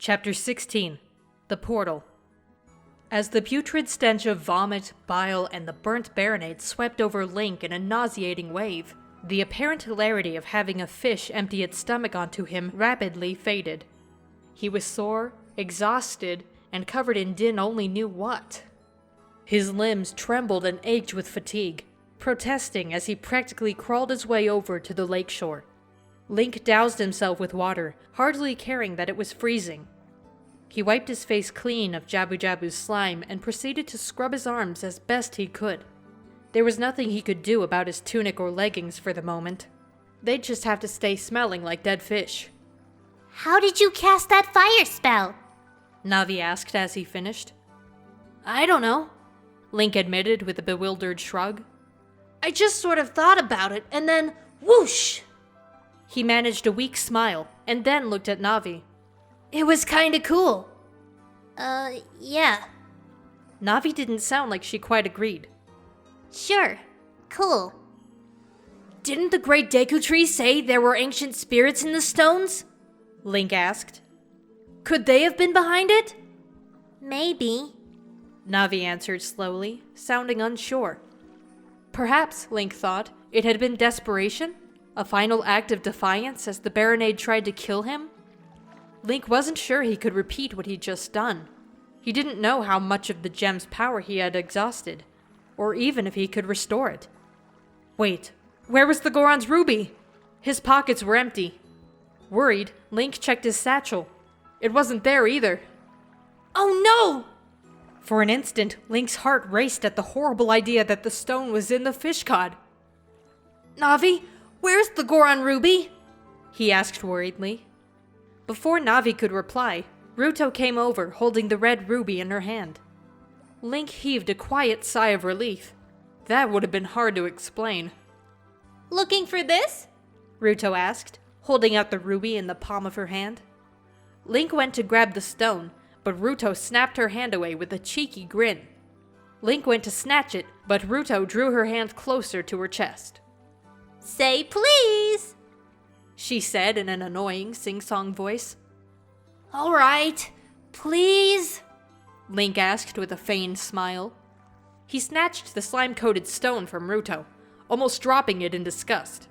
Chapter 16. The Portal. As the putrid stench of vomit, bile, and the burnt baronade swept over Link in a nauseating wave, the apparent hilarity of having a fish empty its stomach onto him rapidly faded. He was sore, exhausted, and covered in Din only knew what. His limbs trembled and ached with fatigue, protesting as he practically crawled his way over to the lakeshore. Link doused himself with water, hardly caring that it was freezing. He wiped his face clean of Jabu Jabu's slime and proceeded to scrub his arms as best he could. There was nothing he could do about his tunic or leggings for the moment. They'd just have to stay smelling like dead fish. How did you cast that fire spell? Navi asked as he finished. I don't know, Link admitted with a bewildered shrug. I just sort of thought about it, and then whoosh! He managed a weak smile, and then looked at Navi. It was kinda cool. Yeah. Navi didn't sound like she quite agreed. Sure. Cool. Didn't the great Deku Tree say there were ancient spirits in the stones? Link asked. Could they have been behind it? Maybe. Navi answered slowly, sounding unsure. Perhaps, Link thought, it had been desperation? A final act of defiance as the Baronade tried to kill him? Link wasn't sure he could repeat what he'd just done. He didn't know how much of the gem's power he had exhausted, or even if he could restore it. Wait, where was the Goron's ruby? His pockets were empty. Worried, Link checked his satchel. It wasn't there either. Oh no! For an instant, Link's heart raced at the horrible idea that the stone was in the fish cod. Navi, where's the Goron ruby? He asked worriedly. Before Navi could reply, Ruto came over holding the red ruby in her hand. Link heaved a quiet sigh of relief. That would have been hard to explain. Looking for this? Ruto asked, holding out the ruby in the palm of her hand. Link went to grab the stone, but Ruto snapped her hand away with a cheeky grin. Link went to snatch it, but Ruto drew her hand closer to her chest. Say please, she said in an annoying sing-song voice. All right, please, Link asked with a feigned smile. He snatched the slime-coated stone from Ruto, almost dropping it in disgust.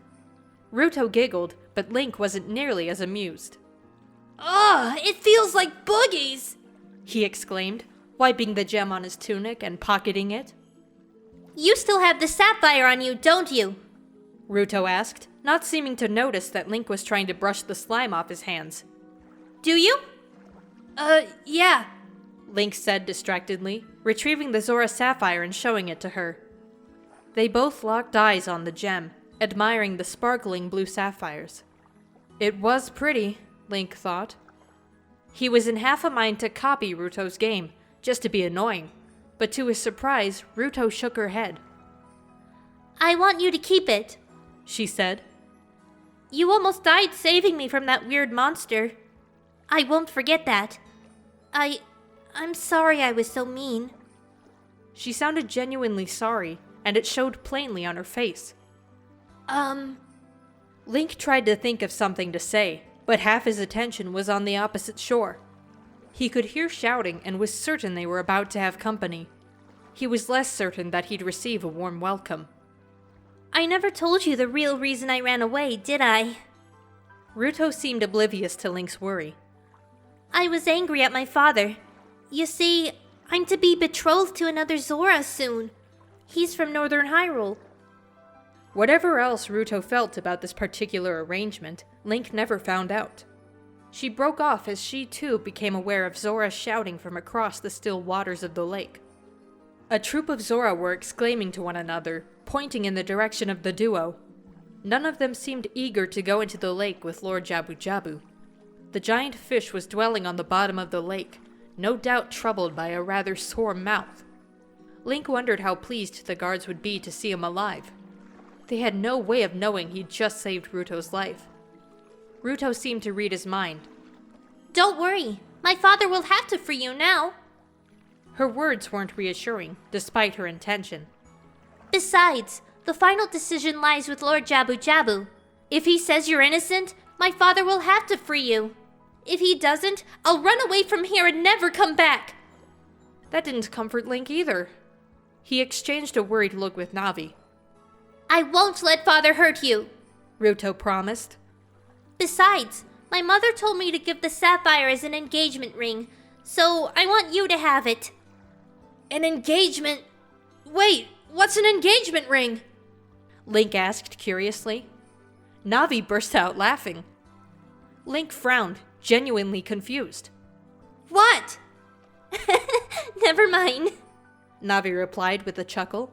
Ruto giggled, but Link wasn't nearly as amused. Ugh, it feels like boogies, he exclaimed, wiping the gem on his tunic and pocketing it. You still have the sapphire on you, don't you? Ruto asked, not seeming to notice that Link was trying to brush the slime off his hands. Do you? Yeah, Link said distractedly, retrieving the Zora sapphire and showing it to her. They both locked eyes on the gem, admiring the sparkling blue sapphires. It was pretty, Link thought. He was in half a mind to copy Ruto's game, just to be annoying, but to his surprise, Ruto shook her head. I want you to keep it, she said. You almost died saving me from that weird monster. I won't forget that. I'm sorry I was so mean. She sounded genuinely sorry, and it showed plainly on her face. Link tried to think of something to say, but half his attention was on the opposite shore. He could hear shouting and was certain they were about to have company. He was less certain that he'd receive a warm welcome. I never told you the real reason I ran away, did I? Ruto seemed oblivious to Link's worry. I was angry at my father. You see, I'm to be betrothed to another Zora soon. He's from Northern Hyrule. Whatever else Ruto felt about this particular arrangement, Link never found out. She broke off as she too became aware of Zora shouting from across the still waters of the lake. A troop of Zora were exclaiming to one another, pointing in the direction of the duo. None of them seemed eager to go into the lake with Lord Jabu Jabu. The giant fish was dwelling on the bottom of the lake, no doubt troubled by a rather sore mouth. Link wondered how pleased the guards would be to see him alive. They had no way of knowing he'd just saved Ruto's life. Ruto seemed to read his mind. Don't worry, my father will have to free you now. Her words weren't reassuring, despite her intention. Besides, the final decision lies with Lord Jabu Jabu. If he says you're innocent, my father will have to free you. If he doesn't, I'll run away from here and never come back. That didn't comfort Link either. He exchanged a worried look with Navi. I won't let Father hurt you, Ruto promised. Besides, my mother told me to give the sapphire as an engagement ring, so I want you to have it. An engagement? Wait, what's an engagement ring? Link asked curiously. Navi burst out laughing. Link frowned, genuinely confused. What? Never mind, Navi replied with a chuckle.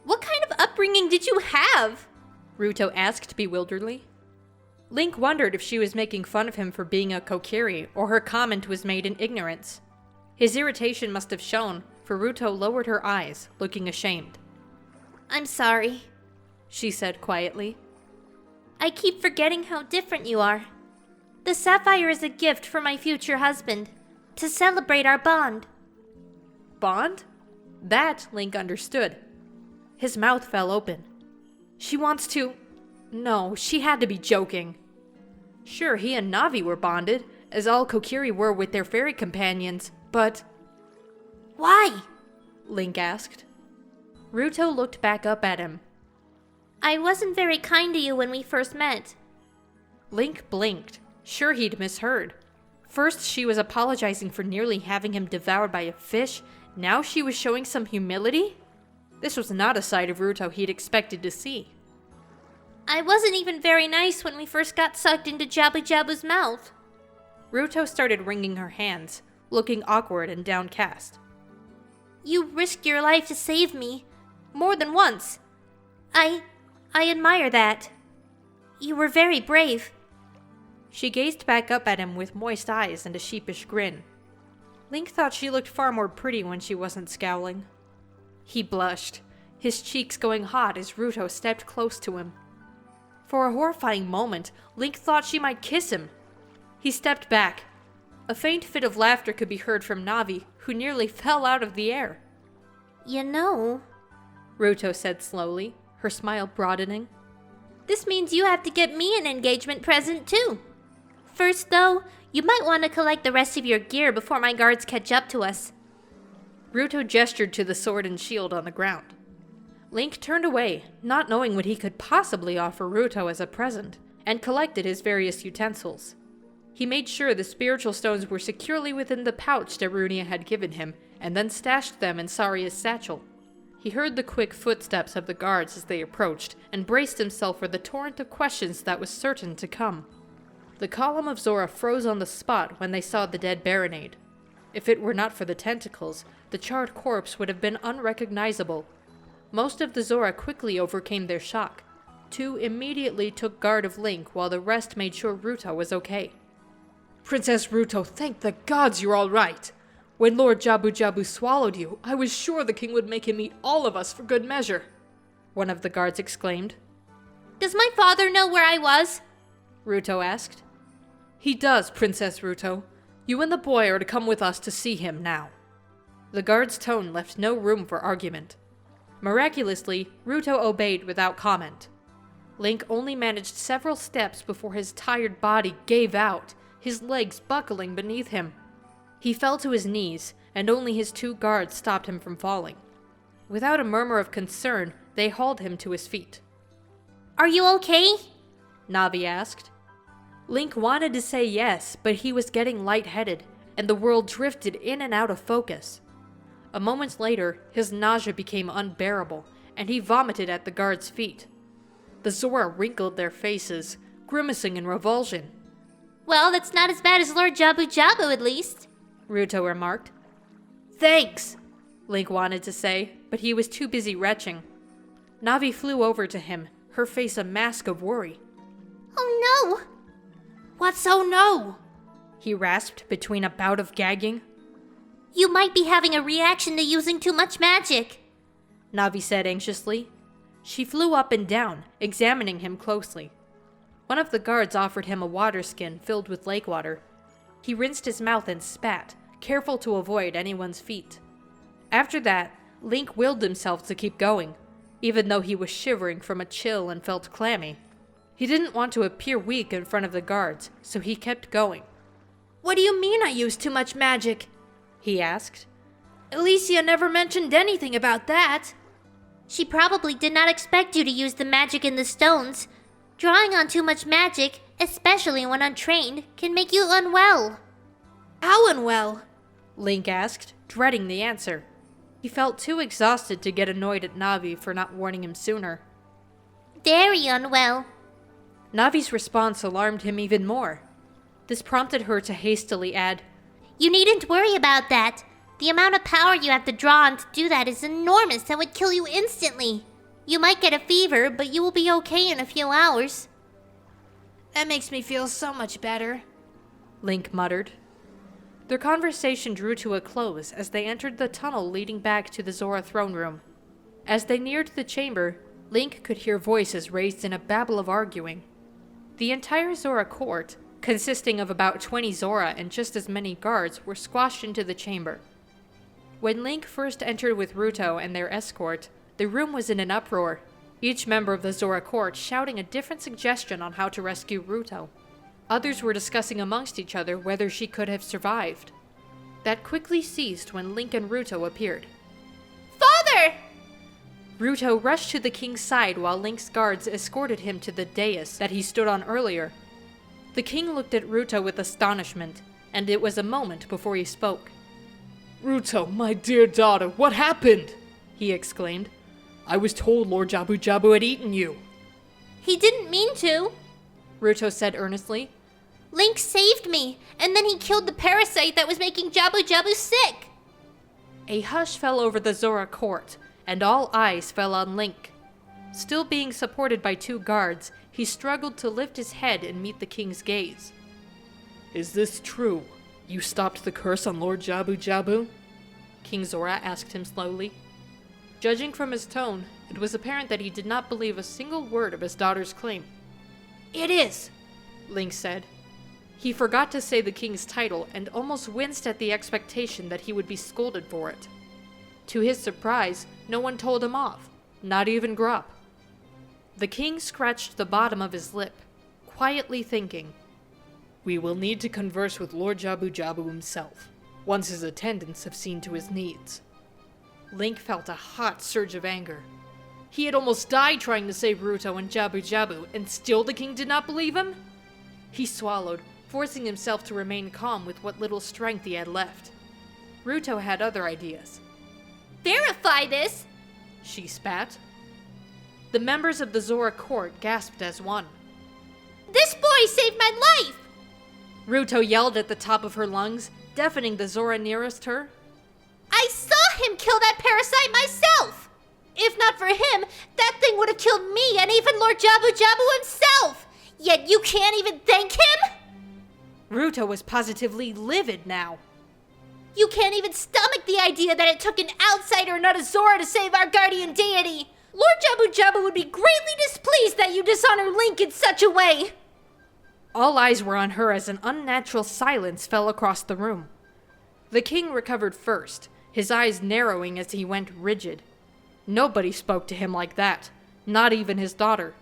What kind of upbringing did you have? Ruto asked bewilderedly. Link wondered if she was making fun of him for being a Kokiri, or her comment was made in ignorance. His irritation must have shown, for Ruto lowered her eyes, looking ashamed. I'm sorry, she said quietly. I keep forgetting how different you are. The sapphire is a gift for my future husband, to celebrate our bond. Bond? That Link understood. His mouth fell open. She wants to... No, she had to be joking. Sure, he and Navi were bonded, as all Kokiri were with their fairy companions, but... Why? Link asked. Ruto looked back up at him. I wasn't very kind to you when we first met. Link blinked. Sure, he'd misheard. First, she was apologizing for nearly having him devoured by a fish. Now she was showing some humility? This was not a side of Ruto he'd expected to see. I wasn't even very nice when we first got sucked into Jabu Jabu's mouth. Ruto started wringing her hands, looking awkward and downcast. You risked your life to save me, more than once. I admire that. You were very brave. She gazed back up at him with moist eyes and a sheepish grin. Link thought she looked far more pretty when she wasn't scowling. He blushed, his cheeks going hot as Ruto stepped close to him. For a horrifying moment, Link thought she might kiss him. He stepped back. A faint fit of laughter could be heard from Navi, who nearly fell out of the air. You know, Ruto said slowly, her smile broadening. This means you have to get me an engagement present too. First though, you might want to collect the rest of your gear before my guards catch up to us. Ruto gestured to the sword and shield on the ground. Link turned away, not knowing what he could possibly offer Ruto as a present, and collected his various utensils. He made sure the spiritual stones were securely within the pouch Darunia had given him, and then stashed them in Saria's satchel. He heard the quick footsteps of the guards as they approached, and braced himself for the torrent of questions that was certain to come. The column of Zora froze on the spot when they saw the dead Baronade. If it were not for the tentacles, the charred corpse would have been unrecognizable. Most of the Zora quickly overcame their shock. 2 immediately took guard of Link, while the rest made sure Ruto was okay. Princess Ruto, thank the gods you're all right. When Lord Jabu Jabu swallowed you, I was sure the king would make him eat all of us for good measure, one of the guards exclaimed. Does my father know where I was? Ruto asked. He does, Princess Ruto. You and the boy are to come with us to see him now. The guard's tone left no room for argument. Miraculously, Ruto obeyed without comment. Link only managed several steps before his tired body gave out, his legs buckling beneath him. He fell to his knees, and only his 2 guards stopped him from falling. Without a murmur of concern, they hauled him to his feet. Are you okay? Navi asked. Link wanted to say yes, but he was getting lightheaded, and the world drifted in and out of focus. A moment later, his nausea became unbearable, and he vomited at the guards' feet. The Zora wrinkled their faces, grimacing in revulsion. Well, that's not as bad as Lord Jabu Jabu, at least, Ruto remarked. Thanks, Link wanted to say, but he was too busy retching. Navi flew over to him, her face a mask of worry. Oh no! What's oh no? He rasped between a bout of gagging. You might be having a reaction to using too much magic, Navi said anxiously. She flew up and down, examining him closely. One of the guards offered him a water skin filled with lake water. He rinsed his mouth and spat, careful to avoid anyone's feet. After that, Link willed himself to keep going, even though he was shivering from a chill and felt clammy. He didn't want to appear weak in front of the guards, so he kept going, What do you mean I used too much magic? He asked. Alicia never mentioned anything about that. She probably did not expect you to use the magic in the stones. Drawing on too much magic, especially when untrained, can make you unwell. How unwell? Link asked, dreading the answer. He felt too exhausted to get annoyed at Navi for not warning him sooner. Very unwell. Navi's response alarmed him even more. This prompted her to hastily add, You needn't worry about that. The amount of power you have to draw on to do that is enormous and would kill you instantly. You might get a fever, but you will be okay in a few hours. That makes me feel so much better, Link muttered. Their conversation drew to a close as they entered the tunnel leading back to the Zora throne room. As they neared the chamber, Link could hear voices raised in a babble of arguing. The entire Zora court, consisting of about 20 Zora and just as many guards, were squashed into the chamber. When Link first entered with Ruto and their escort, the room was in an uproar, each member of the Zora court shouting a different suggestion on how to rescue Ruto. Others were discussing amongst each other whether she could have survived. That quickly ceased when Link and Ruto appeared. Father! Ruto rushed to the king's side while Link's guards escorted him to the dais that he stood on earlier. The king looked at Ruto with astonishment, and it was a moment before he spoke. Ruto, my dear daughter, what happened? He exclaimed. I was told Lord Jabu Jabu had eaten you. He didn't mean to. Ruto said earnestly. Link saved me, and then he killed the parasite that was making Jabu Jabu sick. A hush fell over the Zora court, and all eyes fell on Link. Still being supported by 2 guards, he struggled to lift his head and meet the king's gaze. Is this true? You stopped the curse on Lord Jabu Jabu? King Zora asked him slowly. Judging from his tone, it was apparent that he did not believe a single word of his daughter's claim. It is, Link said. He forgot to say the king's title and almost winced at the expectation that he would be scolded for it. To his surprise, no one told him off, not even Grupp. The king scratched the bottom of his lip, quietly thinking. We will need to converse with Lord Jabu Jabu himself, once his attendants have seen to his needs. Link felt a hot surge of anger. He had almost died trying to save Ruto and Jabu Jabu, and still the king did not believe him? He swallowed, forcing himself to remain calm with what little strength he had left. Ruto had other ideas. Verify this! She spat. The members of the Zora court gasped as one. This boy saved my life! Ruto yelled at the top of her lungs, deafening the Zora nearest her. I saw him kill that parasite myself! If not for him, that thing would have killed me and even Lord Jabu Jabu himself! Yet you can't even thank him? Ruto was positively livid now. You can't even stomach the idea that it took an outsider, not a Zora, to save our guardian deity! Lord Jabu Jabu would be greatly displeased that you dishonor Link in such a way! All eyes were on her as an unnatural silence fell across the room. The king recovered first, his eyes narrowing as he went rigid. Nobody spoke to him like that, not even his daughter.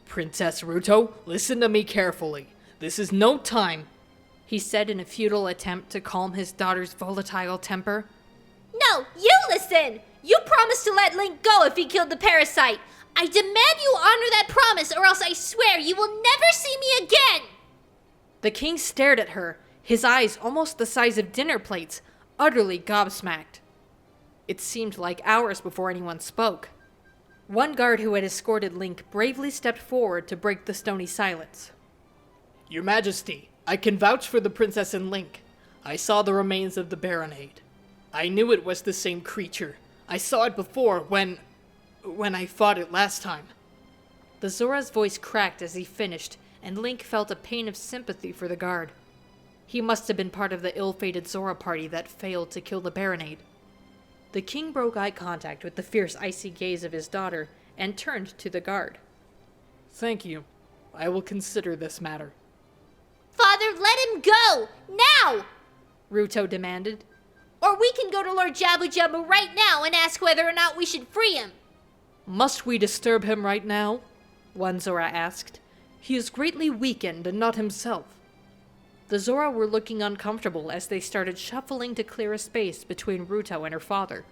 Princess Ruto, listen to me carefully. This is no time, he said in a futile attempt to calm his daughter's volatile temper. No, you listen! You promised to let Link go if he killed the parasite. I demand you honor that promise, or else I swear you will never see me again! The king stared at her, his eyes almost the size of dinner plates, utterly gobsmacked. It seemed like hours before anyone spoke. One guard who had escorted Link bravely stepped forward to break the stony silence. Your Majesty, I can vouch for the princess and Link. I saw the remains of the Baronade. I knew it was the same creature. I saw it before when I fought it last time. The Zora's voice cracked as he finished, and Link felt a pain of sympathy for the guard. He must have been part of the ill-fated Zora party that failed to kill the Baronade. The king broke eye contact with the fierce, icy gaze of his daughter and turned to the guard. Thank you. I will consider this matter. Father, let him go! Now! Ruto demanded. Or we can go to Lord Jabu Jabu right now and ask whether or not we should free him. Must we disturb him right now? One Zora asked. He is greatly weakened and not himself. The Zora were looking uncomfortable as they started shuffling to clear a space between Ruto and her father.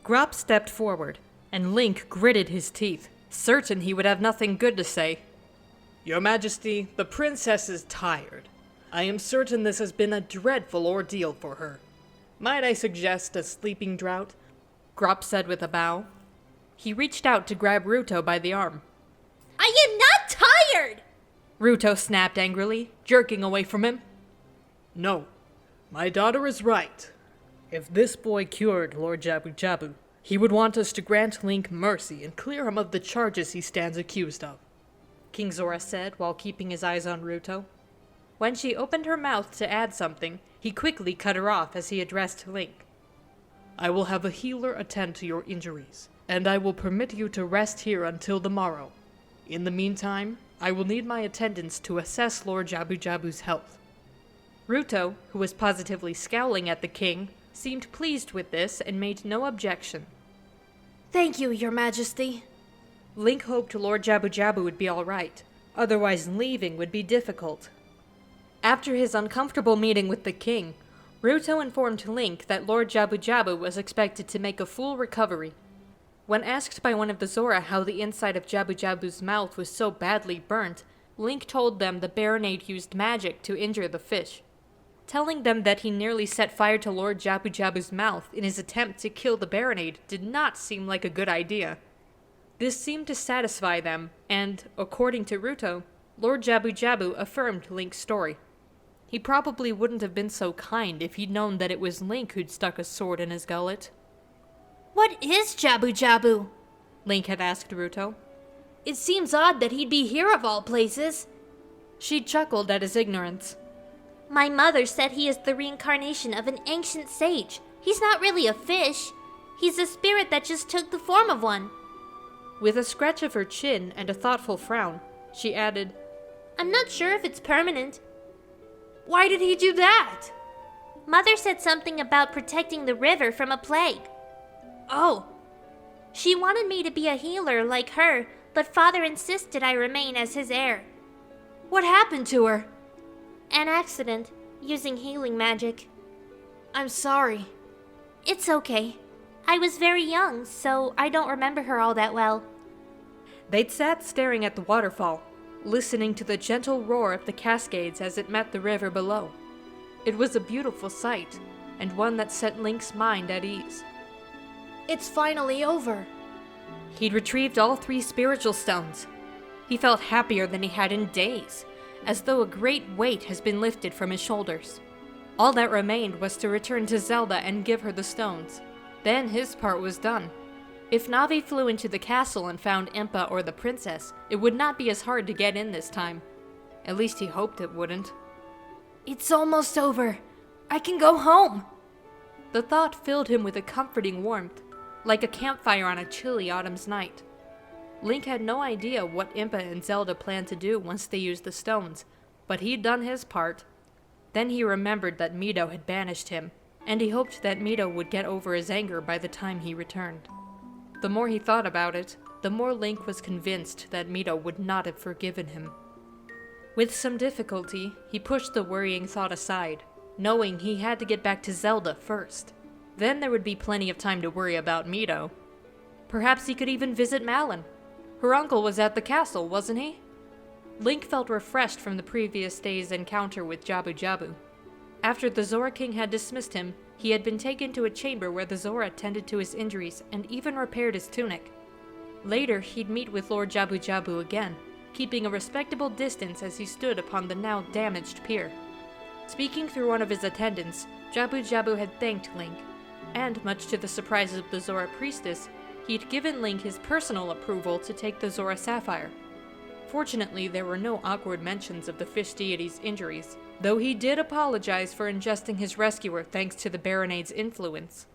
Grop stepped forward, and Link gritted his teeth, certain he would have nothing good to say. Your Majesty, the princess is tired. I am certain this has been a dreadful ordeal for her. Might I suggest a sleeping draught? Grop said with a bow. He reached out to grab Ruto by the arm. I am not tired! Ruto snapped angrily, jerking away from him. No, my daughter is right. If this boy cured Lord Jabu Jabu, he would want us to grant Link mercy and clear him of the charges he stands accused of, King Zora said while keeping his eyes on Ruto. When she opened her mouth to add something, he quickly cut her off as he addressed Link. I will have a healer attend to your injuries, and I will permit you to rest here until the morrow. In the meantime, I will need my attendants to assess Lord Jabu Jabu's health. Ruto, who was positively scowling at the king, seemed pleased with this and made no objection. Thank you, Your Majesty. Link hoped Lord Jabu Jabu would be all right, otherwise leaving would be difficult. After his uncomfortable meeting with the king, Ruto informed Link that Lord Jabu Jabu was expected to make a full recovery. When asked by one of the Zora how the inside of Jabu Jabu's mouth was so badly burnt, Link told them the Serenade used magic to injure the fish. Telling them that he nearly set fire to Lord Jabu Jabu's mouth in his attempt to kill the Serenade did not seem like a good idea. This seemed to satisfy them, and, according to Ruto, Lord Jabu Jabu affirmed Link's story. He probably wouldn't have been so kind if he'd known that it was Link who'd stuck a sword in his gullet. What is Jabu Jabu? Link had asked Ruto. It seems odd that he'd be here of all places. She chuckled at his ignorance. My mother said he is the reincarnation of an ancient sage. He's not really a fish. He's a spirit that just took the form of one. With a scratch of her chin and a thoughtful frown, she added, I'm not sure if it's permanent. Why did he do that? Mother said something about protecting the river from a plague. Oh. She wanted me to be a healer like her, but Father insisted I remain as his heir. What happened to her? An accident, using healing magic. I'm sorry. It's okay. I was very young, so I don't remember her all that well. They'd sat staring at the waterfall, listening to the gentle roar of the cascades as it met the river below. It was a beautiful sight, and one that set Link's mind at ease. It's finally over. He'd retrieved all 3 spiritual stones. He felt happier than he had in days, as though a great weight has been lifted from his shoulders. All that remained was to return to Zelda and give her the stones. Then his part was done. If Navi flew into the castle and found Impa or the princess, it would not be as hard to get in this time. At least he hoped it wouldn't. It's almost over. I can go home. The thought filled him with a comforting warmth, like a campfire on a chilly autumn's night. Link had no idea what Impa and Zelda planned to do once they used the stones, but he'd done his part. Then he remembered that Mido had banished him, and he hoped that Mido would get over his anger by the time he returned. The more he thought about it, the more Link was convinced that Mido would not have forgiven him. With some difficulty, he pushed the worrying thought aside, knowing he had to get back to Zelda first. Then there would be plenty of time to worry about Mido. Perhaps he could even visit Malon. Her uncle was at the castle, wasn't he? Link felt refreshed from the previous day's encounter with Jabu Jabu. After the Zora King had dismissed him, he had been taken to a chamber where the Zora tended to his injuries and even repaired his tunic. Later, he'd meet with Lord Jabu Jabu again, keeping a respectable distance as he stood upon the now damaged pier. Speaking through one of his attendants, Jabu Jabu had thanked Link, and much to the surprise of the Zora priestess, he'd given Link his personal approval to take the Zora Sapphire. Fortunately, there were no awkward mentions of the fish deity's injuries, though he did apologize for ingesting his rescuer thanks to the Serenade's influence.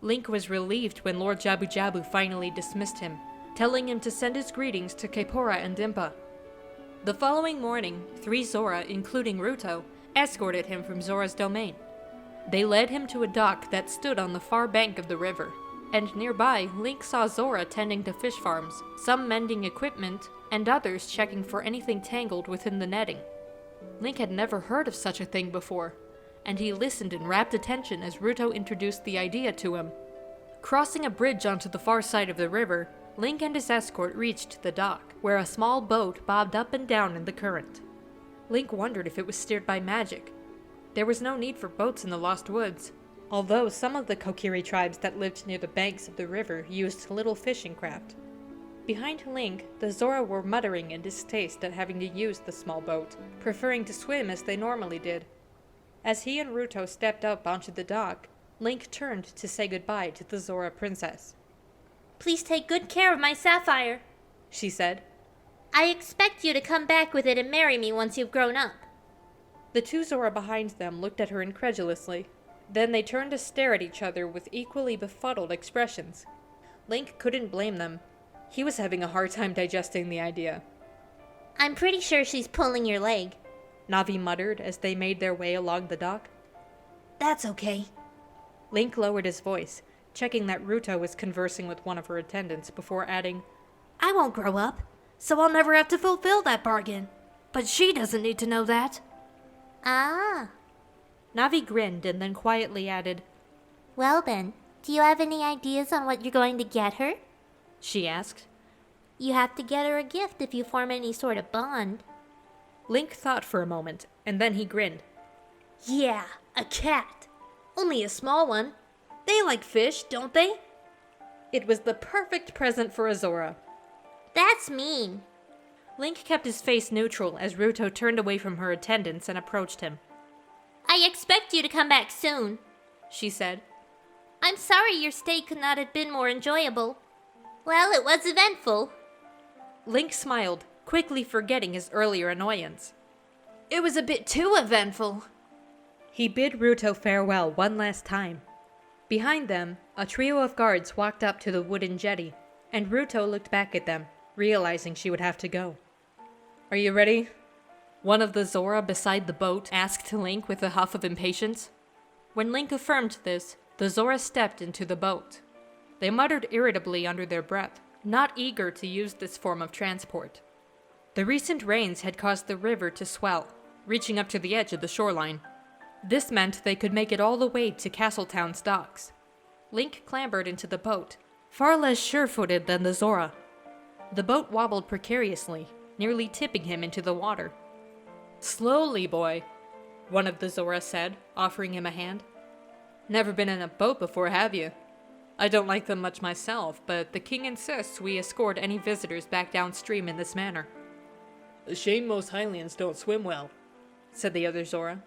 Link was relieved when Lord Jabu Jabu finally dismissed him, telling him to send his greetings to Kaepora and Impa. The following morning, 3 Zora, including Ruto, escorted him from Zora's domain. They led him to a dock that stood on the far bank of the river, and nearby, Link saw Zora tending to fish farms, some mending equipment, and others checking for anything tangled within the netting. Link had never heard of such a thing before, and he listened in rapt attention as Ruto introduced the idea to him. Crossing a bridge onto the far side of the river, Link and his escort reached the dock, where a small boat bobbed up and down in the current. Link wondered if it was steered by magic. There was no need for boats in the Lost Woods, although some of the Kokiri tribes that lived near the banks of the river used little fishing craft. Behind Link, the Zora were muttering in distaste at having to use the small boat, preferring to swim as they normally did. As he and Ruto stepped up onto the dock, Link turned to say goodbye to the Zora princess. Please take good care of my sapphire, She said. I expect you to come back with it and marry me once you've grown up. The two Zora behind them looked at her incredulously. Then they turned to stare at each other with equally befuddled expressions. Link couldn't blame them. He was having a hard time digesting the idea. I'm pretty sure she's pulling your leg. Navi muttered as they made their way along the dock. That's okay. Link lowered his voice, checking that Ruto was conversing with one of her attendants before adding, I won't grow up, so I'll never have to fulfill that bargain. But she doesn't need to know that. Ah. Navi grinned and then quietly added, Well then, do you have any ideas on what you're going to get her? She asked. You have to get her a gift if you form any sort of bond. Link thought for a moment, and then he grinned. Yeah, a cat. Only a small one. They like fish, don't they? It was the perfect present for a Zora. That's mean. Link kept his face neutral as Ruto turned away from her attendants and approached him. I expect you to come back soon, She said. I'm sorry your stay could not have been more enjoyable. Well, it was eventful. Link smiled, quickly forgetting his earlier annoyance. It was a bit too eventful. He bid Ruto farewell one last time. Behind them, a trio of guards walked up to the wooden jetty, and Ruto looked back at them, realizing she would have to go. Are you ready? One of the Zora beside the boat asked Link with a huff of impatience. When Link affirmed this, the Zora stepped into the boat. They muttered irritably under their breath, not eager to use this form of transport. The recent rains had caused the river to swell, reaching up to the edge of the shoreline. This meant they could make it all the way to Castletown's docks. Link clambered into the boat, far less sure-footed than the Zora. The boat wobbled precariously, nearly tipping him into the water. Slowly, boy, one of the Zora said, offering him a hand. Never been in a boat before, have you? I don't like them much myself, but the king insists we escort any visitors back downstream in this manner. A shame most Hylians don't swim well, said the other Zora.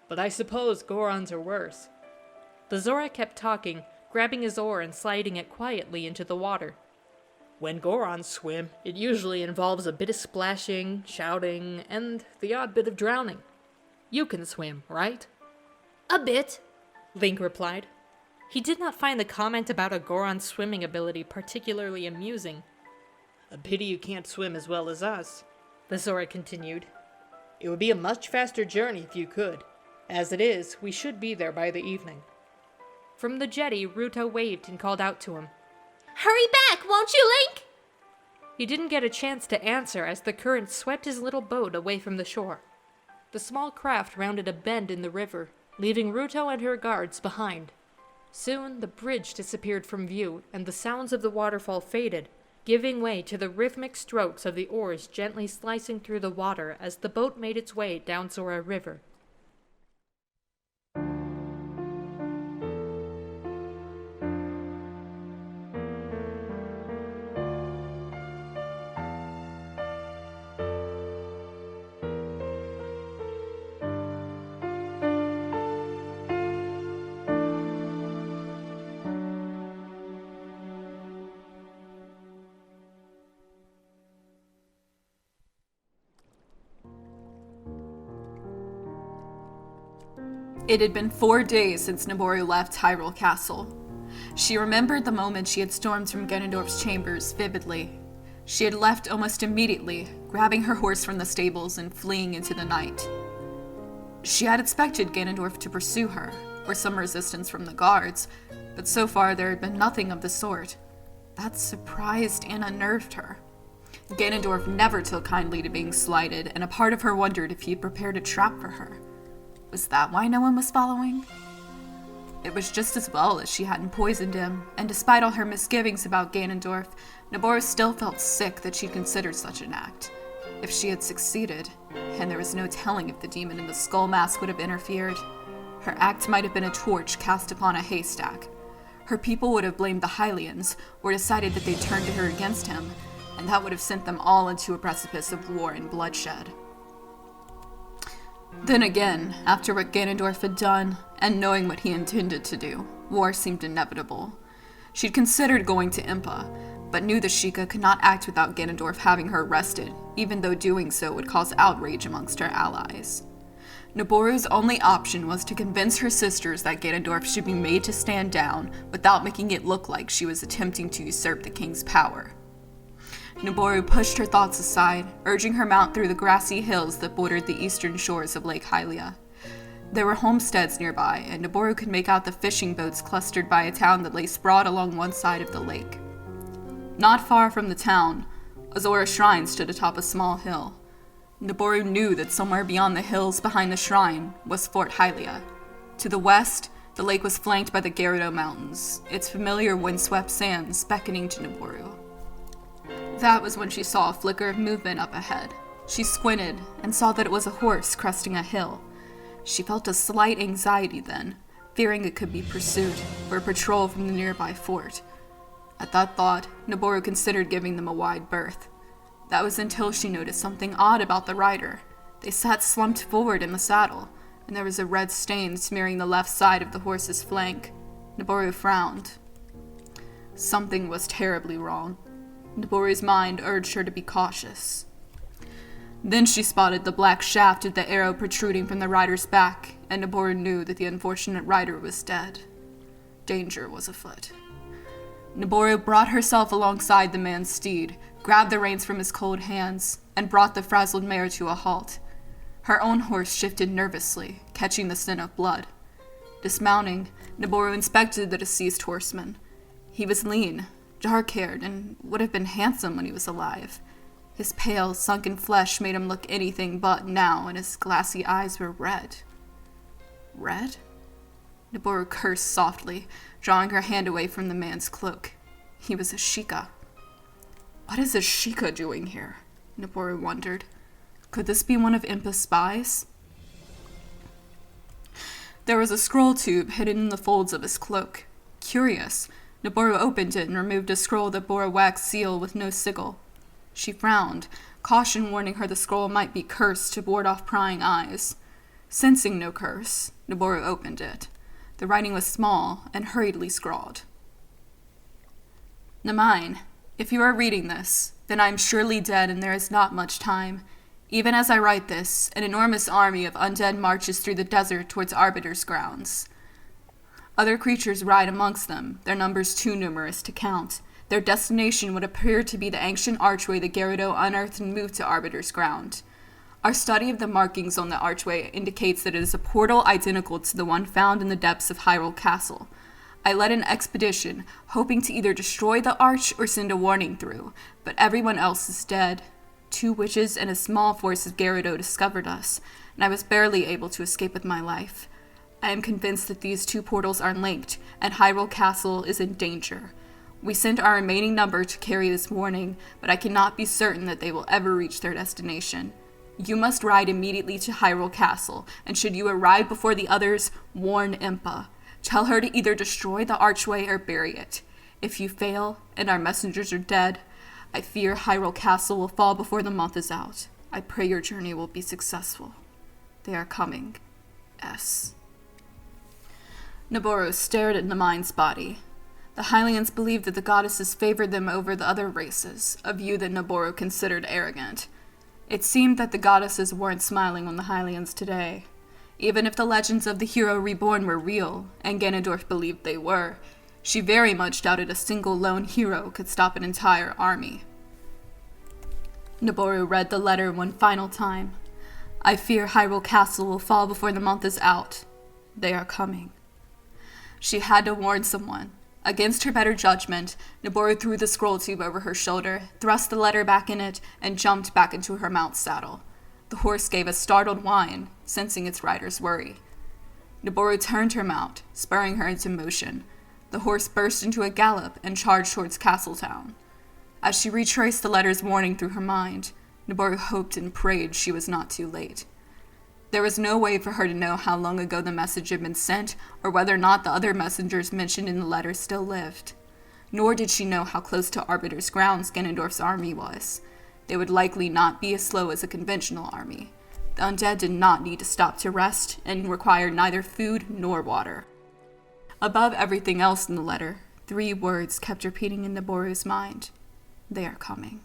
but I suppose Gorons are worse. The Zora kept talking, grabbing his oar and sliding it quietly into the water. When Gorons swim, it usually involves a bit of splashing, shouting, and the odd bit of drowning. You can swim, right? A bit, Link replied. He did not find the comment about a Goron's swimming ability particularly amusing. A pity you can't swim as well as us, The Zora continued. It would be a much faster journey if you could. As it is, we should be there by the evening. From the jetty, Ruto waved and called out to him. Hurry back, won't you, Link? He didn't get a chance to answer as the current swept his little boat away from the shore. The small craft rounded a bend in the river, leaving Ruto and her guards behind. Soon, the bridge disappeared from view, and the sounds of the waterfall faded, giving way to the rhythmic strokes of the oars gently slicing through the water as the boat made its way down Zora River. It had been 4 days since Nabooru left Hyrule Castle. She remembered the moment she had stormed from Ganondorf's chambers vividly. She had left almost immediately, grabbing her horse from the stables and fleeing into the night. She had expected Ganondorf to pursue her, or some resistance from the guards, but so far there had been nothing of the sort. That surprised and unnerved her. Ganondorf never took kindly to being slighted, and a part of her wondered if he had prepared a trap for her. Was that why no one was following? It was just as well that she hadn't poisoned him, and despite all her misgivings about Ganondorf, Nabooru still felt sick that she'd considered such an act. If she had succeeded, and there was no telling if the demon in the skull mask would have interfered, her act might have been a torch cast upon a haystack. Her people would have blamed the Hylians, or decided that they'd turned to her against him, and that would have sent them all into a precipice of war and bloodshed. Then again, after what Ganondorf had done, and knowing what he intended to do, war seemed inevitable. She'd considered going to Impa, but knew the Sheikah could not act without Ganondorf having her arrested, even though doing so would cause outrage amongst her allies. Nabooru's only option was to convince her sisters that Ganondorf should be made to stand down without making it look like she was attempting to usurp the king's power. Nabooru pushed her thoughts aside, urging her mount through the grassy hills that bordered the eastern shores of Lake Hylia. There were homesteads nearby, and Nabooru could make out the fishing boats clustered by a town that lay sprawled along one side of the lake. Not far from the town, a Zora shrine stood atop a small hill. Nabooru knew that somewhere beyond the hills behind the shrine was Fort Hylia. To the west, the lake was flanked by the Gerudo Mountains, its familiar windswept sands beckoning to Nabooru. That was when she saw a flicker of movement up ahead. She squinted and saw that it was a horse cresting a hill. She felt a slight anxiety then, fearing it could be pursuit or a patrol from the nearby fort. At that thought, Nabooru considered giving them a wide berth. That was until she noticed something odd about the rider. They sat slumped forward in the saddle, and there was a red stain smearing the left side of the horse's flank. Nabooru frowned. Something was terribly wrong. Nabooru's mind urged her to be cautious. Then she spotted the black shaft of the arrow protruding from the rider's back, and Nabooru knew that the unfortunate rider was dead. Danger was afoot. Nabooru brought herself alongside the man's steed, grabbed the reins from his cold hands, and brought the frazzled mare to a halt. Her own horse shifted nervously, catching the scent of blood. Dismounting, Nabooru inspected the deceased horseman. He was lean, dark-haired, and would have been handsome when he was alive. His pale, sunken flesh made him look anything but now, and his glassy eyes were red. Red? Nabooru cursed softly, drawing her hand away from the man's cloak. He was a Sheikah. What is a Sheikah doing here? Nabooru wondered. Could this be one of Impa's spies? There was a scroll tube hidden in the folds of his cloak. Curious, Nabooru opened it and removed a scroll that bore a wax seal with no sigil. She frowned, caution warning her the scroll might be cursed to ward off prying eyes. Sensing no curse, Nabooru opened it. The writing was small and hurriedly scrawled. Namine, if you are reading this, then I am surely dead and there is not much time. Even as I write this, an enormous army of undead marches through the desert towards Arbiter's grounds. Other creatures ride amongst them, their numbers too numerous to count. Their destination would appear to be the ancient archway the Gerudo unearthed and moved to Arbiter's ground. Our study of the markings on the archway indicates that it is a portal identical to the one found in the depths of Hyrule Castle. I led an expedition, hoping to either destroy the arch or send a warning through, but everyone else is dead. 2 witches and a small force of Gerudo discovered us, and I was barely able to escape with my life. I am convinced that these 2 portals are linked, and Hyrule Castle is in danger. We sent our remaining number to carry this warning, but I cannot be certain that they will ever reach their destination. You must ride immediately to Hyrule Castle, and should you arrive before the others, warn Impa. Tell her to either destroy the archway or bury it. If you fail, and our messengers are dead, I fear Hyrule Castle will fall before the month is out. I pray your journey will be successful. They are coming. S. Nabooru stared at Namine's body. The Hylians believed that the goddesses favored them over the other races, a view that Nabooru considered arrogant. It seemed that the goddesses weren't smiling on the Hylians today. Even if the legends of the hero reborn were real, and Ganondorf believed they were, she very much doubted a single lone hero could stop an entire army. Nabooru read the letter one final time. I fear Hyrule Castle will fall before the month is out. They are coming. She had to warn someone. Against her better judgment, Nabooru threw the scroll tube over her shoulder, thrust the letter back in it, and jumped back into her mount's saddle. The horse gave a startled whine, sensing its rider's worry. Nabooru turned her mount, spurring her into motion. The horse burst into a gallop and charged towards Castletown. As she retraced the letter's warning through her mind, Nabooru hoped and prayed she was not too late. There was no way for her to know how long ago the message had been sent, or whether or not the other messengers mentioned in the letter still lived. Nor did she know how close to Arbiter's grounds Ganondorf's army was. They would likely not be as slow as a conventional army. The undead did not need to stop to rest, and required neither food nor water. Above everything else in the letter, 3 words kept repeating in Nabooru's mind. They are coming.